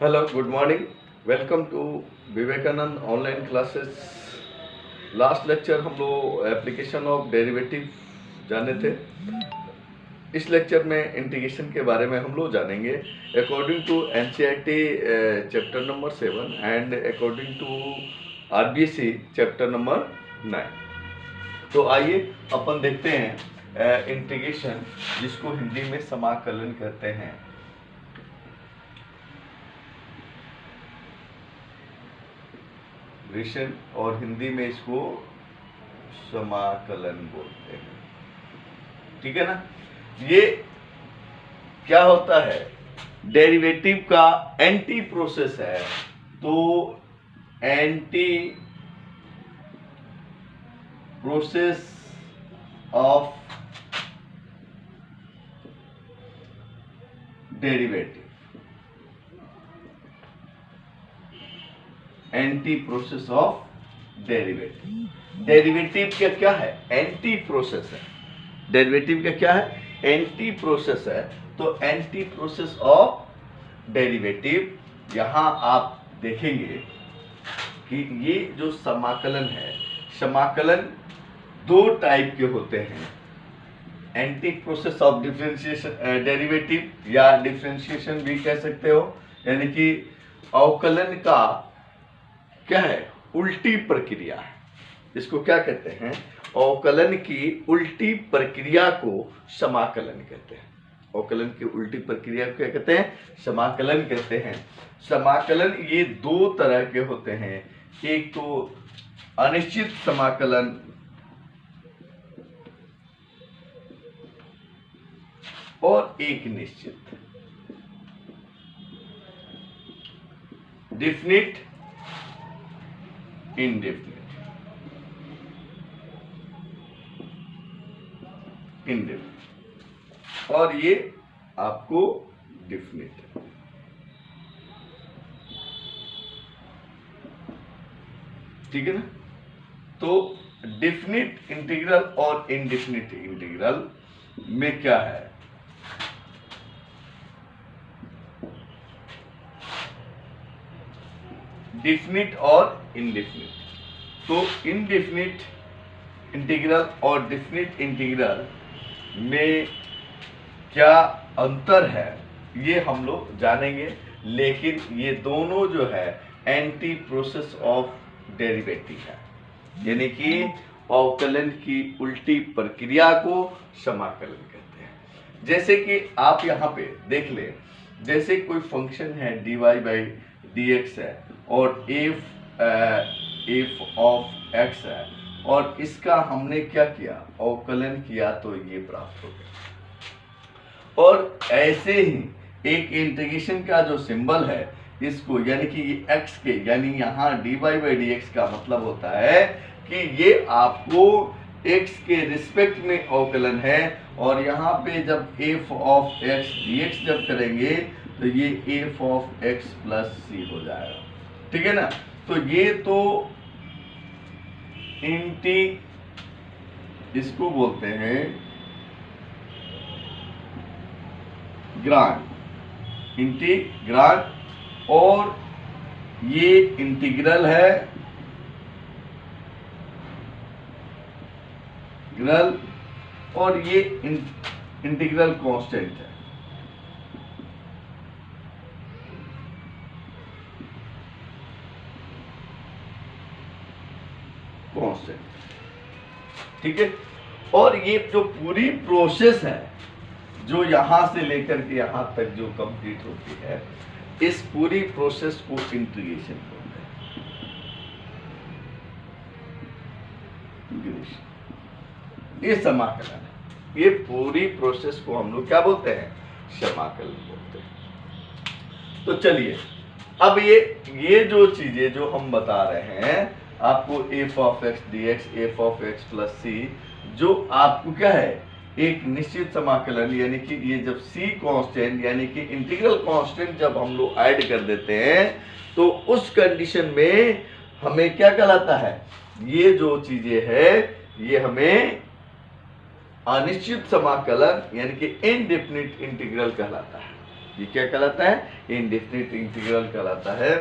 Hello, good morning. Welcome to Vivekananda online classes. Last lecture हम लोग application of derivative जाने थे। इस लेक्चर में इंटीग्रेशन के बारे में हम लोग जानेंगे according to NCERT chapter number 7 and according to RBSE chapter number 9। तो आइए अपन देखते हैं इंटीग्रेशन, जिसको हिंदी में समाकलन कहते हैं। इंटीग्रेशन और हिंदी में इसको समाकलन बोलते हैं, ठीक है ना। ये क्या होता है, डेरिवेटिव का एंटी प्रोसेस है। तो anti process of derivative, anti process of derivative. Derivative का क्या है, एंटी प्रोसेस है। डेरिवेटिव का क्या है, एंटी प्रोसेस है। तो एंटी प्रोसेस ऑफ डेरिवेटिव, यहां आप देखेंगे कि ये जो समाकलन है, समाकलन दो टाइप के होते हैं। Anti process of differentiation derivative, या डिफरेंशिएशन भी कह सकते हो, यानी कि अवकलन का क्या है, उल्टी प्रक्रिया है। इसको क्या कहते हैं, अवकलन की उल्टी प्रक्रिया को समाकलन कहते हैं। अवकलन की उल्टी प्रक्रिया को क्या कहते हैं, समाकलन कहते हैं। समाकलन ये दो तरह के होते हैं, एक तो अनिश्चित समाकलन और एक निश्चित, डेफिनिट, इंडेफिनिट। इंडेफिनिट और ये आपको डेफिनिट है। ठीक है ना। तो डेफिनिट इंटीग्रल और इनडेफिनिट इंटीग्रल में क्या है, डेफिनिट और इनडेफिनिट। तो इनडेफिनिट इंटीग्रल और डेफिनिट इंटीग्रल में क्या अंतर है, ये हम लोग जानेंगे। लेकिन ये दोनों जो है एंटी प्रोसेस ऑफ डेरिवेटिव है, यानी कि अवकलन की उल्टी प्रक्रिया को समाकलन कहते हैं। जैसे कि आप यहाँ पे देख ले, जैसे कोई फंक्शन है dy बाई dx है और f ऑफ x है, और इसका हमने क्या किया, अवकलन किया, तो ये प्राप्त हो गया। और ऐसे ही एक इंटीग्रेशन का जो सिंबल है, इसको यानी कि ये x के, यानी यहाँ dy बाई dx का मतलब होता है कि ये आपको x के रिस्पेक्ट में अवकलन है, और यहाँ पे जब f ऑफ x dx जब करेंगे तो ये f of x plus c हो जाएगा, ठीक है ना। तो ये तो इसको बोलते हैं ग्रांड, इंटीग्रांड, और ये इंटीग्रल है ग्रल, और ये इंटीग्रल कांस्टेंट है। कांस्टेंट, ठीक है। और ये जो पूरी प्रोसेस है, जो यहां से लेकर के यहां तक जो कंप्लीट होती है, इस पूरी प्रोसेस को इंटीग्रेशन बोलते हैं। ये समाकलन है। ये पूरी प्रोसेस को हम लोग क्या बोलते हैं, समाकलन बोलते हैं। तो चलिए, अब ये जो चीजें जो हम बता रहे हैं आपको, f of x dx, f of x plus c, जो आपको क्या है, एक निश्चित समाकलन, यानी कि ये जब c कांस्टेंट, यानी कि इंटीग्रल कांस्टेंट जब हम लोग ऐड कर देते हैं, तो उस कंडीशन में हमें क्या कहलाता है, ये जो चीजें है ये हमें अनिश्चित समाकलन यानी कि इनडेफिनिट इंटीग्रल कहलाता है। ये क्या कहलाता है? इनडेफिनिट इंटीग्रल कहलाता है।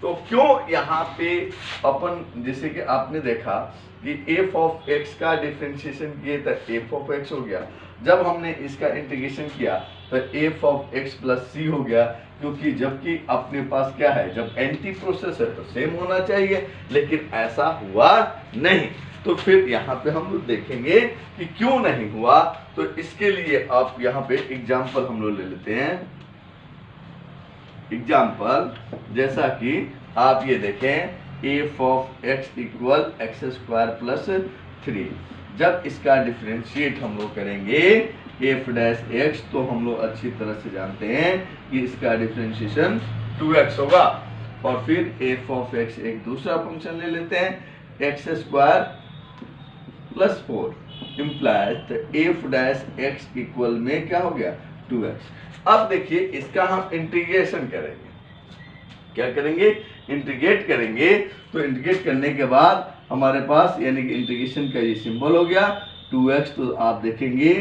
तो क्यों यहाँ पे अपन, जैसे कि आपने देखा कि एफ ऑफ एक्स का डिफरेंशिएशन किए तो एफ ऑफ एक्स हो गया, जब हमने इसका इंटीग्रेशन किया तो F of x plus c हो गया, क्योंकि जबकि अपने पास क्या है, जब एंटी प्रोसेस है तो सेम होना चाहिए, लेकिन ऐसा हुआ नहीं। तो फिर यहाँ पे हम लोग देखेंगे कि क्यों नहीं हुआ। तो इसके लिए आप यहाँ पे एग्जाम्पल हम लोग ले लेते हैं। एग्जाम्पल जैसा कि आप ये देखें, F of x equal x square plus 3, जब इसका डिफरेंशिएट हम लोग करेंगे एफ डैश एक्स, तो हम लोग अच्छी तरह से जानते हैं कि इसका डिफरेंशिएशन 2x होगा। और फिर एफ ऑफ एक्स एक दूसरा फंक्शन ले लेते हैं x square plus 4 implies F dash x equal में क्या हो गया 2x। अब देखिए इसका हम इंटीग्रेशन करेंगे, क्या करेंगे? इंटीग्रेट करेंगे। तो इंटीग्रेट करने के बाद हमारे पास यानी कि इंटीग्रेशन का ये सिंबल हो गया 2x, तो आप देखेंगे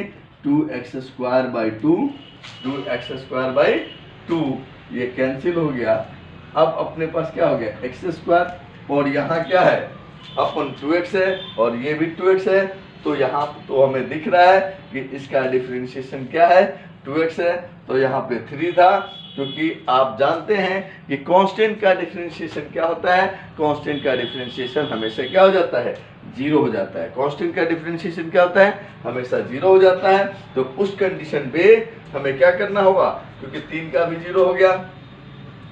2x square by 2x square by 2 ये कैंसिल हो गया। अब अपने पास क्या हो गया एक्स स्क्वायर, और यहाँ क्या है अपन 2x है और ये भी 2x है, तो यहाँ तो हमें दिख रहा है कि इसका डिफरेंशिएशन क्या है 2x है, तो यहाँ पे 3 था, क्योंकि आप जानते हैं कि कांस्टेंट का डिफरेंशिएशन क्या होता है, कांस्टेंट का डिफरेंशिएशन हमेशा क्या हो जाता है 0 हो जाता है। कांस्टेंट का डिफरेंशिएशन क्या होता है हमेशा 0 हो जाता है। तो उस कंडीशन पे हमें क्या करना होगा, क्योंकि 3 का भी 0 हो गया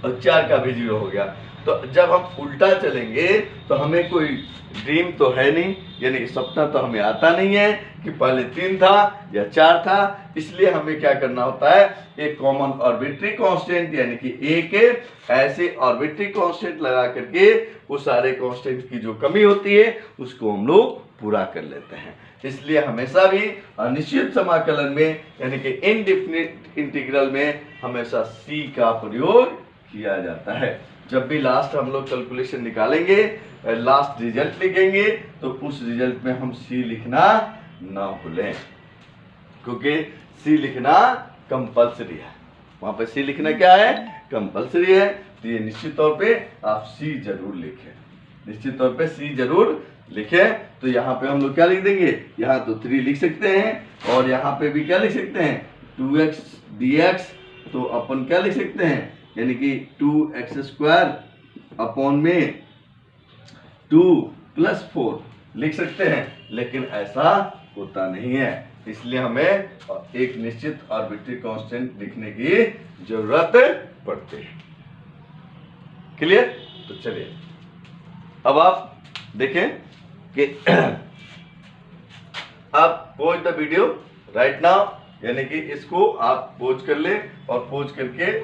और 4 का भी 0 हो गया, तो जब हम उल्टा चलेंगे तो हमें कोई ड्रीम तो है नहीं, यानी सपना तो हमें आता नहीं है कि पहले 3 था या 4 था। इसलिए हमें क्या करना होता है, एक कॉमन आर्बिट्री कांस्टेंट यानी कि एक ऐसे आर्बिट्री कांस्टेंट लगा करके उस सारे कांस्टेंट की जो कमी होती है उसको हम लोग पूरा कर लेते हैं। इसलिए हमेशा भी अनिश्चित समाकलन में यानी कि इनडेफिनिट इंटीग्रल में हमेशा सी का प्रयोग किया जाता है। जब भी लास्ट हम लोग कैलकुलेशन निकालेंगे, लास्ट रिजल्ट लिखेंगे, तो उस रिजल्ट में हम सी लिखना ना भूलें, क्योंकि सी लिखना कंपलसरी है। वहां पे सी लिखना क्या है कंपलसरी है। तो ये निश्चित तौर पे आप सी जरूर लिखें, निश्चित तौर पे सी जरूर लिखें। तो यहाँ पे हम लोग क्या लिख देंगे, यहाँ तो 3 लिख सकते हैं और यहाँ पे भी क्या लिख सकते हैं 2x dx, तो अपन क्या लिख सकते हैं यानी कि 2x स्क्वायर अपॉन में 2 प्लस 4 लिख सकते हैं, लेकिन ऐसा होता नहीं है। इसलिए हमें एक निश्चित आर्बिट्री कांस्टेंट लिखने की जरूरत पड़ती है। क्लियर? तो चलिए अब आप देखें कि आप pause the video right now, यानी कि इसको आप पॉज कर ले और पॉज करके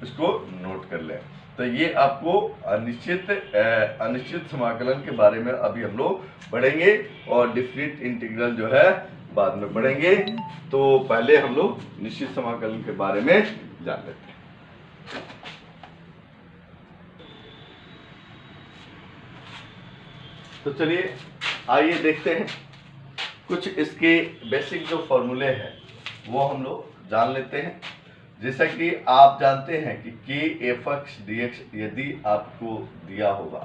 इसको नोट कर लें। तो ये आपको अनिश्चित समाकलन के बारे में अभी हम लोग पढ़ेंगे और डिफरेंट इंटीग्रल जो है बाद में पढ़ेंगे। तो पहले हम लोग निश्चित समाकलन के बारे में जान लेते हैं। तो चलिए आइए देखते हैं कुछ इसके बेसिक जो फॉर्मूले हैं वो हम लोग जान लेते हैं। जैसा कि आप जानते हैं कि k f x dx यदि आपको दिया होगा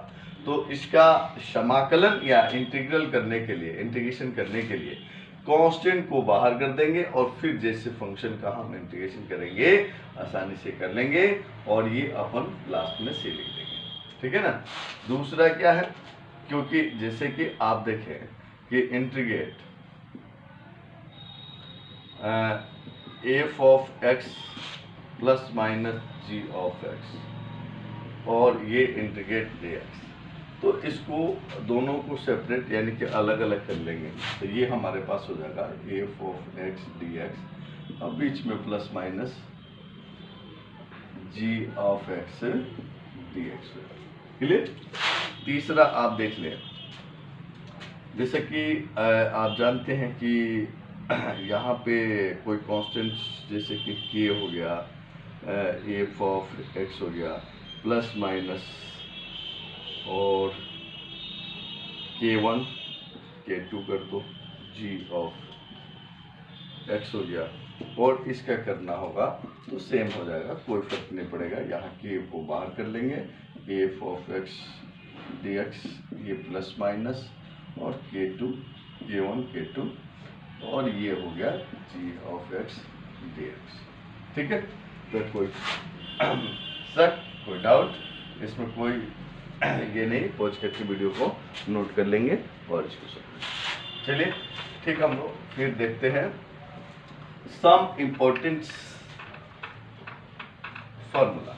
तो इसका समाकलन या इंटीग्रल करने के लिए, इंटीग्रेशन करने के लिए कांस्टेंट को बाहर कर देंगे और फिर जैसे फंक्शन का हम इंटीग्रेशन करेंगे आसानी से कर लेंगे और ये अपन लास्ट में से लिख देंगे। ठीक है ना। दूसरा क्या है, क्योंकि जैसे कि आप देखें कि integrate F of x plus minus G of x और ये इंटीग्रेट dx, तो इसको दोनों को सेपरेट यानी कि अलग अलग कर लेंगे। तो ये हमारे पास हो जाएगा एफ ऑफ एक्स dx और बीच में plus minus G of x dx। Clear? तीसरा आप देख लें, जैसे कि आप जानते हैं कि यहाँ पे कोई कांस्टेंट जैसे कि k हो गया, एफ ऑफ एक्स हो गया प्लस माइनस और k1 k2 कर दो जी ऑफ x हो गया, और इसका करना होगा तो सेम हो जाएगा, कोई फर्क नहीं पड़ेगा। यहाँ के को बाहर कर लेंगे, F of x D x, ये प्लस माइनस, और k2 k1 k2, और ये हो गया जी ऑफ एक्स डी एक्स। ठीक है, तो कोई शक, कोई डाउट इसमें, कोई ये नहीं, पहुँच करके वीडियो को नोट कर लेंगे और इसको समझ। चलिए ठीक, हम लोग फिर देखते हैं सम इम्पोर्टेंट फॉर्मूला।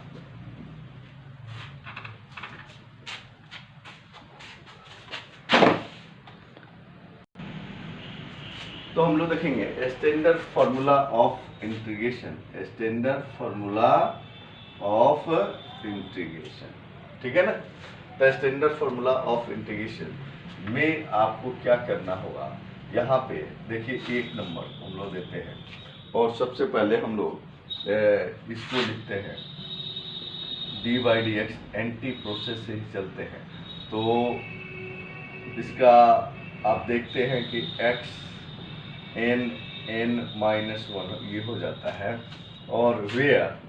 तो हम लोग देखेंगे standard formula of integration, standard formula of integration. ठीक है ना, तो स्टैंडर्ड फॉर्मूला ऑफ इंटीग्रेशन में आपको क्या करना होगा। यहाँ पे देखिए एक नंबर हम लोग देते हैं, और सबसे पहले हम लोग इसको लिखते हैं D by D x, anti process से ही चलते हैं। तो इसका आप देखते हैं कि एक्स n माइनस 1 ये हो जाता है, और वेयर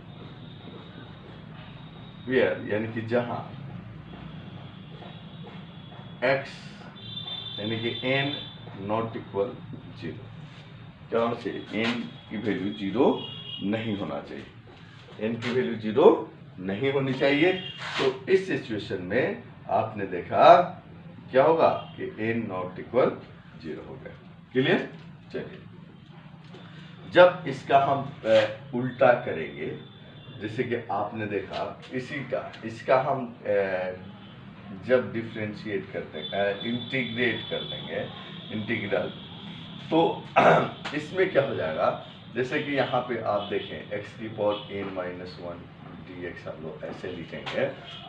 यानी कि जहाँ x यानी कि n नॉट इक्वल 0, क्या होना चाहिए, n की वैल्यू 0 नहीं होना चाहिए, n की वैल्यू 0 नहीं होनी चाहिए। तो इस सिचुएशन में आपने देखा क्या होगा कि n नॉट इक्वल 0 हो गया। क्लियर। चलिए, जब इसका हम उल्टा करेंगे, जैसे कि आपने देखा इसका हम जब डिफ्रेंशिएट करते हैं, इंटीग्रेट कर देंगे, इंटीग्रल, तो इसमें क्या हो जाएगा, जैसे कि यहाँ पे आप देखें x की पावर n माइनस 1 dx हम लोग ऐसे लिखेंगे,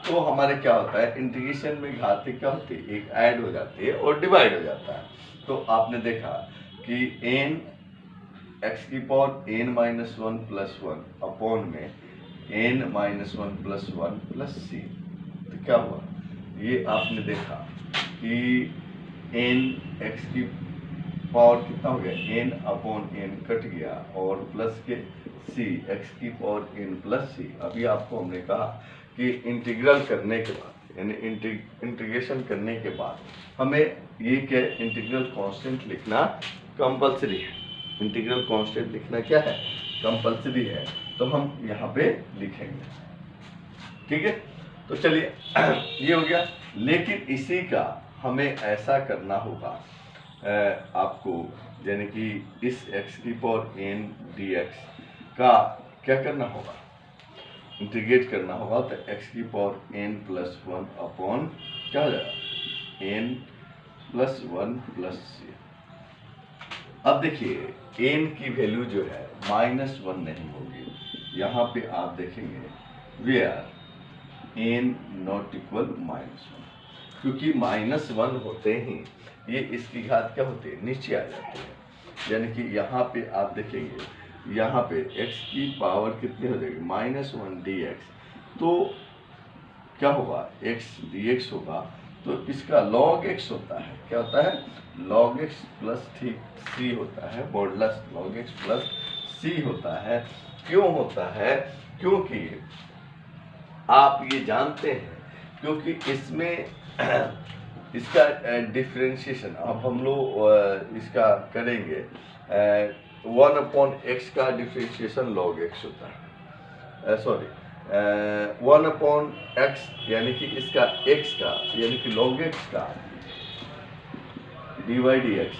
तो हमारे क्या होता है, इंटीग्रेशन में घात क्या होती है, एक ऐड हो जाती है और डिवाइड हो जाता है। तो आपने देखा कि n x की power n minus 1 plus 1 upon में n minus 1 plus 1 plus c, तो क्या हुआ, ये आपने देखा कि n x की पावर कितना हो गया, n अपॉन n कट गया, और प्लस के c x की पावर n प्लस c। अभी आपको हमने कहा कि इंटीग्रल करने के बाद, यानी इंटीग्रेशन करने के बाद हमें ये क्या, इंटीग्रल कांस्टेंट लिखना कंपलसरी है। इंटीग्रल कांस्टेंट लिखना क्या है, कंपलसरी है। तो हम यहाँ पे लिखेंगे। ठीक है, तो चलिए ये हो गया। लेकिन इसी का हमें ऐसा करना होगा आपको, यानी कि इस x की पावर n dx का क्या करना होगा, इंटीग्रेट करना होगा। तो x की पावर n प्लस 1 अपॉन क्या हो जाएगा, n प्लस 1 प्लस c। अब देखिए n की वैल्यू जो है माइनस 1 नहीं होगी। यहाँ पे आप देखेंगे where n not equal minus 1, क्योंकि माइनस 1 होते ही ये इसकी घात क्या होती है, नीचे आ जाती है। यानी कि यहाँ पे आप देखेंगे, यहाँ पे x की पावर कितनी हो जाएगी, माइनस 1 dx। तो क्या होगा, x dx होगा, तो इसका log x होता है, क्या होता है, log x प्लस c होता है, modulus log x plus c होता है। क्यों होता है, क्योंकि आप ये जानते हैं, क्योंकि इसमें इसका डिफ्रेंशिएशन अब हम लोग इसका करेंगे, 1 अपॉन एक्स का डिफ्रेंशिएशन log x होता है, सॉरी 1 अपॉन एक्स, यानी कि इसका x का, यानी कि log x का dy dx,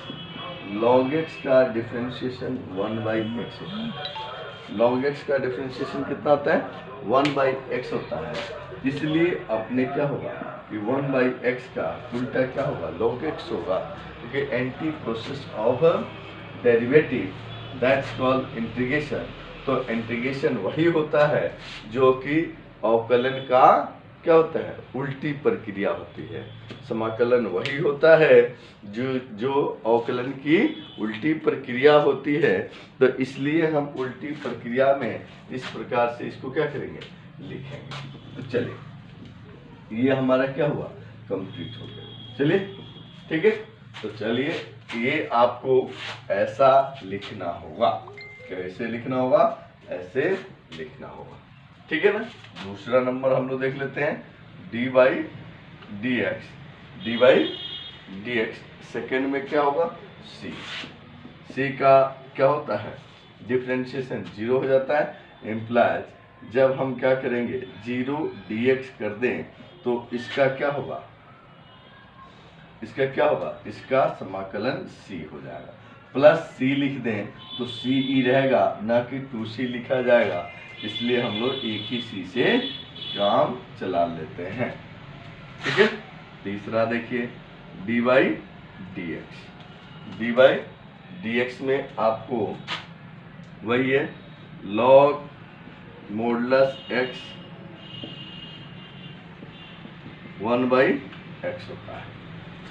log x का डिफ्रेंशिएशन 1 बाई एक्स होता है। log x का डिफ्रेंशिएशन कितना होता है, 1 बाई एक्स होता है। इसलिए अपने क्या होगा कि 1 बाई एक्स का उल्टा क्या होगा, log x होगा, क्योंकि anti process of derivative that's called integration. तो इंटीग्रेशन वही होता है जो कि अवकलन का क्या होता है, उल्टी प्रक्रिया होती है। समाकलन वही होता है जो अवकलन की उल्टी प्रक्रिया होती है। तो इसलिए हम उल्टी प्रक्रिया में इस प्रकार से इसको क्या करेंगे, लिखेंगे। तो चलिए ये हमारा क्या हुआ, कंप्लीट हो गया। चलिए ठीक है, तो चलिए ये आपको ऐसा लिखना होगा। कैसे लिखना होगा? ऐसे लिखना होगा। ठीक है ना। दूसरा नंबर हम लोग देख लेते हैं, D by D x. D by D x second में क्या होगा? सी। सी का क्या होता है? डिफ्रेंशिएशन जीरो हो जाता है। इम्प्लाइज जब हम क्या करेंगे, जीरो डी एक्स कर दें तो इसका क्या होगा? इसका क्या होगा? इसका समाकलन सी हो जाएगा। प्लस सी लिख दें तो सी ई रहेगा, ना कि 2c लिखा जाएगा। इसलिए हम लोग एक ही सी से काम चला लेते हैं। ठीक है। तीसरा देखिए, D by D x. D by D x में आपको वही है, लॉग मॉडुलस एक्स 1/x होता है।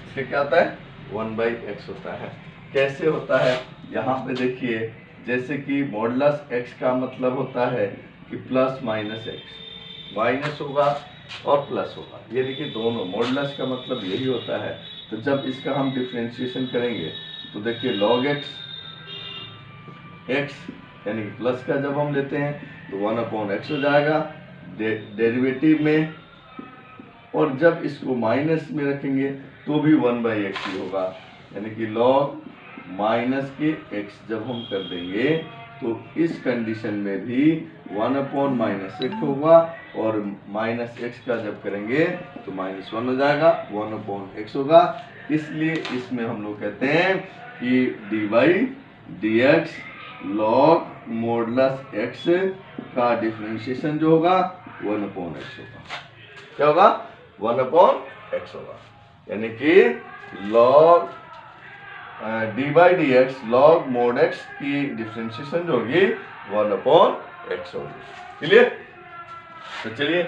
इसके क्या होता है? 1/x होता है। कैसे होता है? यहाँ पे देखिए, जैसे कि मॉडुलस x का मतलब होता है कि प्लस माइनस एक्स, माइनस होगा और प्लस होगा। ये देखिए दोनों, मॉडुलस का मतलब यही होता है। तो जब इसका हम डिफ्रेंशिएशन करेंगे तो देखिए लॉग x यानी कि प्लस का जब हम लेते हैं तो 1/x हो जाएगा डेरिवेटिव में, और जब इसको माइनस में रखेंगे तो भी 1/x ही होगा। यानी कि लॉग माइनस के x जब हम कर देंगे तो इस कंडीशन में भी 1/-x होगा, और माइनस x का जब करेंगे तो -1 हो जाएगा, 1/x होगा। इसलिए इसमें हम लोग कहते हैं कि D by D x log modulus x का डिफरेंशिएशन जो होगा 1/x होगा। क्या होगा? 1/x होगा। यानी कि log D by D x log mode x की डिफरेंशिएशन जो होगी 1/x होगी। क्लियर? तो चलिए,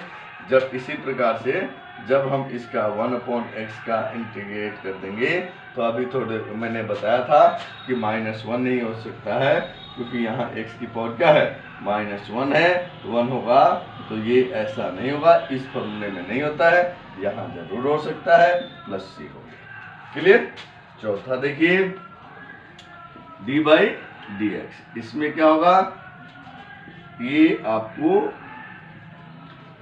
जब इसी प्रकार से जब हम इसका 1/x का इंटीग्रेट कर देंगे तो अभी थोड़े मैंने बताया था कि -1 नहीं हो सकता है, क्योंकि यहाँ x की पावर क्या है? -1 है, 1 होगा तो ये ऐसा नहीं होगा, इस फॉर्मूले में नहीं होता है, यहाँ जरूर हो सकता है, प्लस सी हो गया। क्लियर? चौथा देखिए, डी बाई डी एक्स। इसमें क्या होगा? ये आपको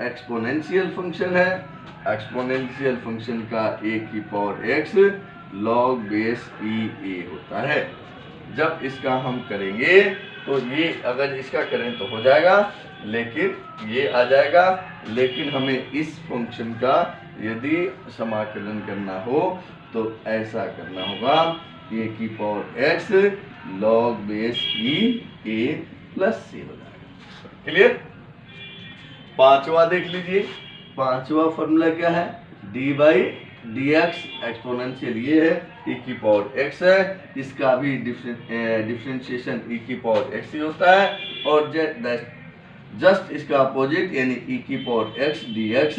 एक्सपोनेंशियल फंक्शन है। एक्सपोनेंशियल फंक्शन का a की power x log base e a होता है। जब इसका हम करेंगे तो ये अगर इसका करें तो हो जाएगा, लेकिन ये आ जाएगा। लेकिन हमें इस फंक्शन का यदि समाकलन करना हो तो ऐसा करना होगा, a की power x log base e a plus c हो जाएगा। क्लियर? पांचवा देख लीजिए। पांचवा फॉर्मूला क्या है? D by D x exponential ये है, e की पावर x है, इसका भी डिफरेंशिएशन e की पावर x ही होता है, और जस्ट इसका अपोजिट यानी e की पावर x dx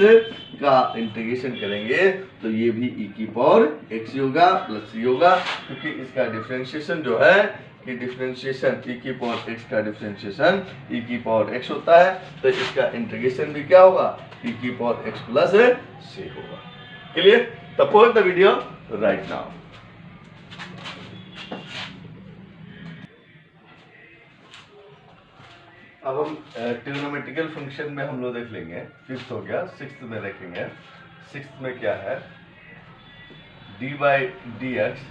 का इंटीग्रेशन करेंगे तो ये भी e की पावर x होगा प्लस c होगा, क्योंकि इसका डिफरेंशिएशन जो है कि डिफरेंशिएशन e की पावर x का डिफरेंशिएशन e की पावर x होता है, तो इसका इंटीग्रेशन भी क्या होगा? e की पावर x प्लस c होगा। क्लियर? तो pause the video right now. अब हम ट्रिग्नोमेट्रिकल फंक्शन में हम लोग देख लेंगे। फिफ्थ हो गया, सिक्स्थ में देखेंगे। सिक्स्थ में क्या है? D by D x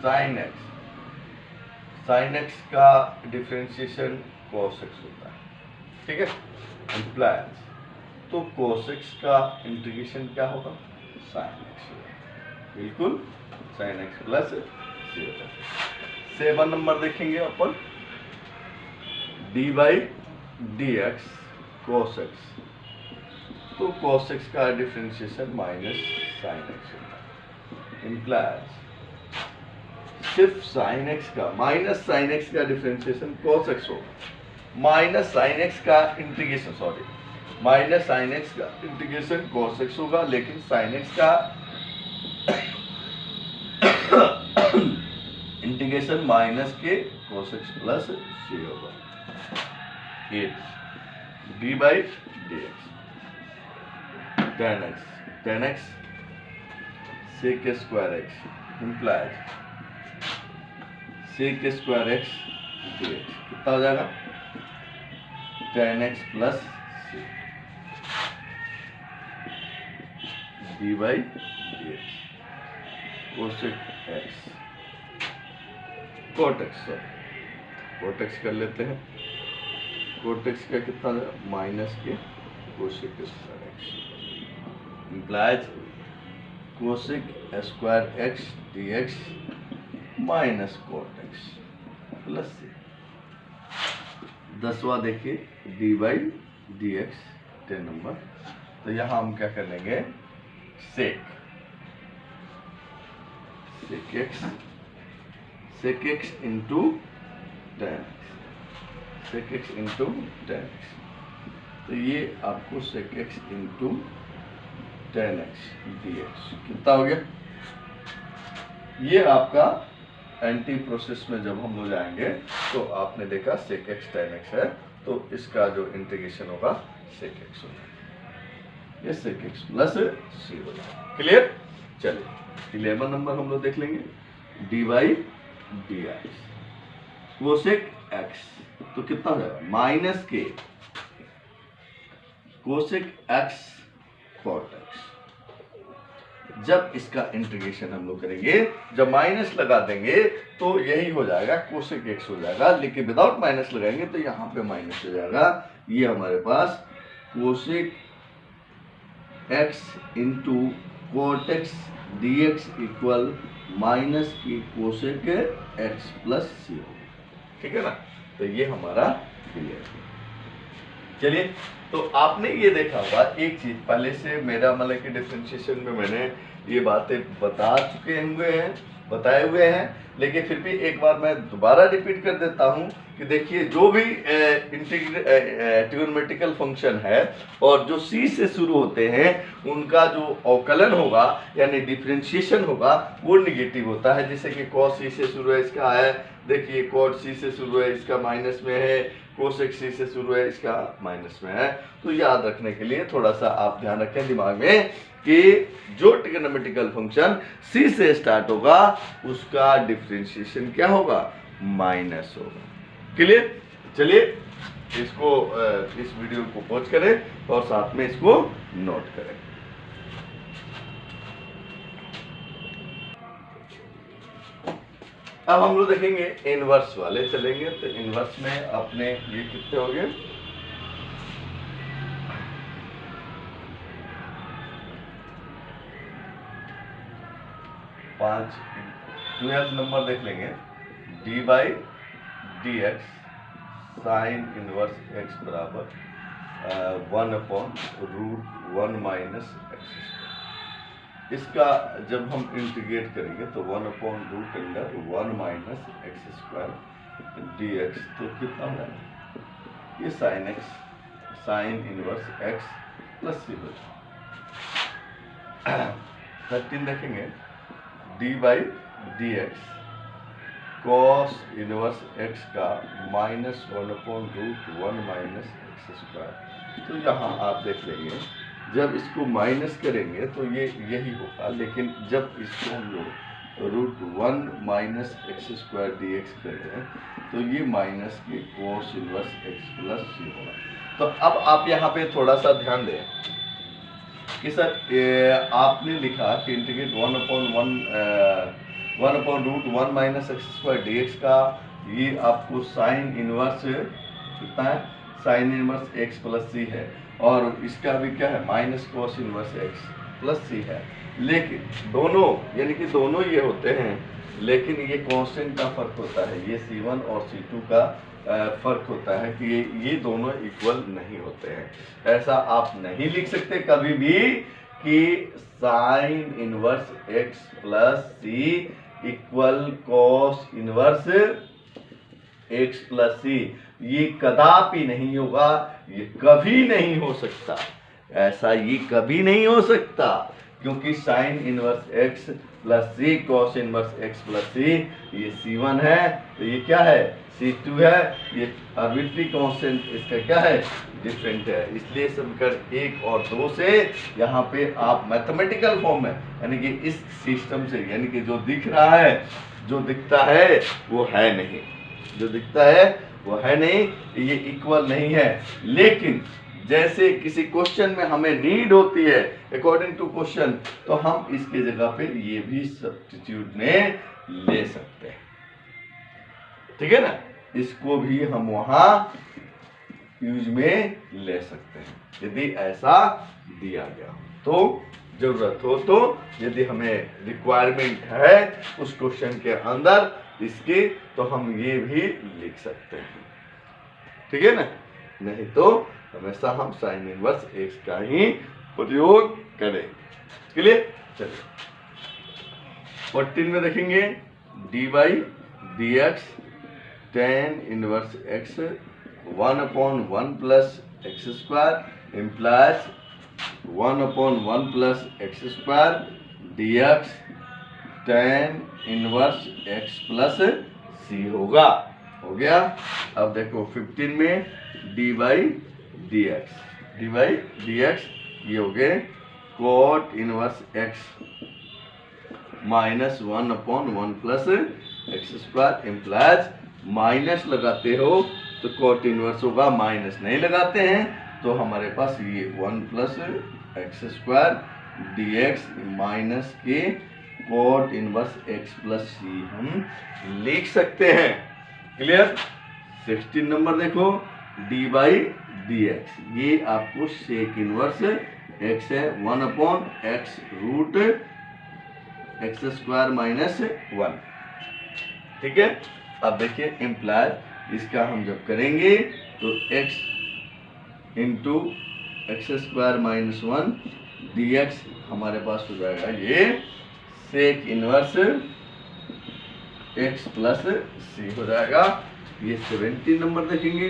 sign x. Sign x का डिफरेंशिएशन cos x होता है। ठीक है? इम्प्लाइज तो cos x का इंटीग्रेशन क्या होगा? साइन एक्स होगा। बिल्कुल, साइन एक्स प्लस सी होता है। 7 नंबर देखेंगे अपन, D by D x cos x. तो cos x का डिफरेंशिएशन माइनस साइन एक्स होता है। इम्प्लाइज सिर्फ साइन एक्स का माइनस साइन एक्स का डिफरेंशिएशन cos x होगा, माइनस साइन एक्स का इंटीग्रेशन माइनस साइन एक्स का इंटीग्रेशन cos x होगा, लेकिन साइन एक्स का इंटीग्रेशन माइनस के cos x प्लस c होगा। 8 D by D x tan x sec square x implies sec square x dx कितना हो जाएगा, tan x plus dy dx cosec x cot x, cot x कर लेते हैं, cot x का कितना minus के cosec square x implies cosec square x dx minus cot x plus से 10वां देखिए dy dx 10 नंबर, तो यहाँ हम क्या कर लेंगे sec x into tan x into tan x, तो ये आपको sec x into tan x dx कितना हो गया। ये आपका एंटी प्रोसेस में जब हम लोग जाएंगे तो आपने देखा sec x tan x है, तो इसका जो इंटीग्रेशन होगा sec x हो जाएगा, ये sec x प्लस c हो जाएगा। क्लियर। चलिए 11 नंबर हम लोग देख लेंगे dy dx cosec x, तो कितना हो जाएगा माइनस के cosec x cot x। जब इसका इंटीग्रेशन हम लोग करेंगे, जब माइनस लगा देंगे तो यही हो जाएगा cosec x हो जाएगा, लेकिन विदाउट माइनस लगाएंगे तो यहाँ पे माइनस हो जाएगा। ये हमारे पास cosec x into cot x dx equal minus की cosec x प्लस c होगा, ठीक है ना। तो ये हमारा क्लियर है। चलिए, तो आपने ये देखा होगा एक चीज पहले से मेरा मतलब कि डिफरेंशिएशन में मैंने ये बातें बताए हुए हैं, लेकिन फिर भी एक बार मैं दोबारा रिपीट कर देता हूं कि देखिए जो भी ट्रिगोनोमेट्रिकल फंक्शन है और जो c से शुरू होते हैं उनका जो अवकलन होगा यानी डिफरेंशिएशन होगा वो निगेटिव होता है। जैसे कि cos c से शुरू है इसका है, देखिए cot c से शुरू है इसका माइनस में है, cosec c से शुरू है इसका माइनस में है। तो याद रखने के लिए थोड़ा सा आप ध्यान रखें दिमाग में कि जो ट्रिगोनोमेट्रिकल फंक्शन c से स्टार्ट होगा उसका डिफरेंशिएशन क्या होगा, माइनस होगा। क्लियर। चलिए इसको इस वीडियो को पॉज करें और साथ में इसको नोट करें। अब हम लोग देखेंगे इनवर्स वाले चलेंगे। तो इनवर्स में अपने ये कितने हो गए, पांच 12 नंबर देख लेंगे D by D x sine inverse x बराबर 1/√1 माइनस एक्स। इसका जब हम इंटीग्रेट करेंगे तो 1/√1 minus x square D x, तो कितना हो जाएगा, ये sine x sine inverse x plus c हो जाएगा। 13 देखेंगे D by D x cos inverse x का -1/√1 माइनस एक्स स्क्वायर। तो यहाँ आप देख लेंगे जब इसको माइनस करेंगे तो ये यही होगा, लेकिन जब इसको हम लोग √1 minus x square D x करते हैं तो ये माइनस के cos inverse x plus c होगा। तो अब आप यहाँ पे थोड़ा सा ध्यान दें कि सर आपने लिखा कि integrate 1/√1 minus x square D x का, ये आपको साइन इनवर्स कितना है, sine inverse x plus c है, और इसका भी क्या है minus cos inverse x plus c है। लेकिन दोनों यानी कि दोनों ये होते हैं, लेकिन ये कांस्टेंट का फर्क होता है, ये C1 और C2 का फर्क होता है कि ये दोनों इक्वल नहीं होते हैं। ऐसा आप नहीं लिख सकते कभी भी कि sine inverse x plus c equal cos inverse x plus c. ये कदापि नहीं होगा, ये कभी नहीं हो सकता, ऐसा ये कभी नहीं हो सकता, क्योंकि साइन इनवर्स एक्स प्लस सी cos inverse x plus c ये C1 है, तो ये क्या है C2 है, ये आर्बिट्री कांस्टेंट इसका क्या है डिफरेंट है। इसलिए समीकरण 1 और 2 से यहाँ पे आप मैथमेटिकल फॉर्म में यानी कि इस सिस्टम से यानी कि जो दिख रहा है जो दिखता है वो है नहीं, जो दिखता है वो है नहीं, ये इक्वल नहीं है। लेकिन जैसे किसी क्वेश्चन में हमें नीड होती है अकॉर्डिंग टू क्वेश्चन, तो हम इसके जगह पे ये भी सब्स्टिट्यूट में ले सकते हैं, ठीक है ना। इसको भी हम वहां यूज में ले सकते हैं यदि ऐसा दिया गया हो, तो जरूरत हो तो, यदि हमें रिक्वायरमेंट है उस क्वेश्चन के अंदर इसकी, तो हम ये भी लिख सकते हैं, ठीक है ना। नहीं तो हमेशा हम साइन इनवर्स एक्स का ही प्रयोग करें। क्लियर। चलिए 14 में देखेंगे D by D x tan inverse x 1/1 plus x square implies 1/1 plus x square D x tan inverse x plus c होगा। हो गया। अब देखो 15 में डी बाई डी एक्स ये हो गए cot inverse x minus 1/1 plus x square implies, minus लगाते हो तो कॉट इनवर्स होगा, माइनस नहीं लगाते हैं तो हमारे पास ये 1 plus x square D x minus के कॉट इनवर्स एक्स प्लस सी हम लिख सकते हैं। क्लियर। 16 नंबर देखो डी बाई डी एक्स, ये आपको सेक इनवर्स एक्स है 1/x root x square minus 1, ठीक है। अब देखिए इम्प्लाइज इसका हम जब करेंगे तो x into x square minus 1 D x हमारे पास हो जाएगा ये sec inverse x plus c हो जाएगा। ये 17 नंबर देखेंगे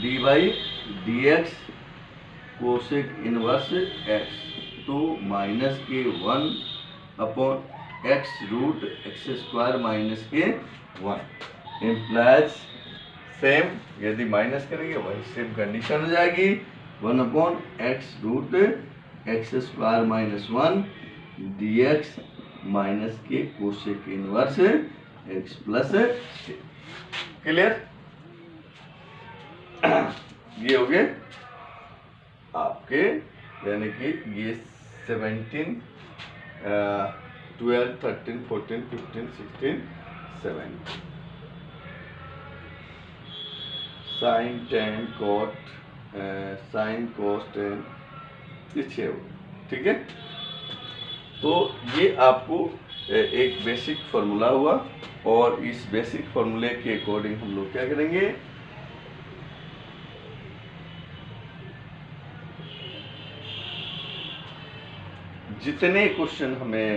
D by D x cosec inverse x तो माइनस के 1/x root x square minus के 1 इम्प्लाइज सेम, यदि माइनस करेंगे वही सेम कंडीशन हो जाएगी 1/x root x square minus 1 D x minus के cosec inverse x plus C. Clear. ये हो गए आपके, यानी कि ये 17 12 13 14 15 16 17 sine tan cot sine cos tan ये 6 हो, ठीक है। तो ये आपको एक बेसिक फार्मूला हुआ, और इस बेसिक फार्मूले के अकॉर्डिंग हम लोग क्या करेंगे, जितने क्वेश्चन हमें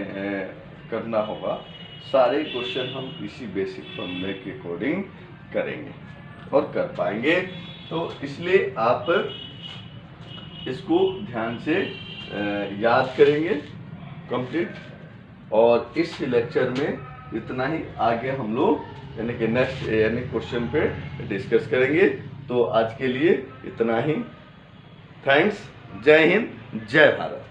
करना होगा सारे क्वेश्चन हम इसी बेसिक फार्मूले के अकॉर्डिंग करेंगे और कर पाएंगे। तो इसलिए आप इसको ध्यान से याद करेंगे कंप्लीट, और इस लेक्चर में इतना ही। आगे हम लोग यानी कि नेक्स्ट यानी क्वेश्चन पे डिस्कस करेंगे। तो आज के लिए इतना ही। थैंक्स। जय हिंद, जय भारत।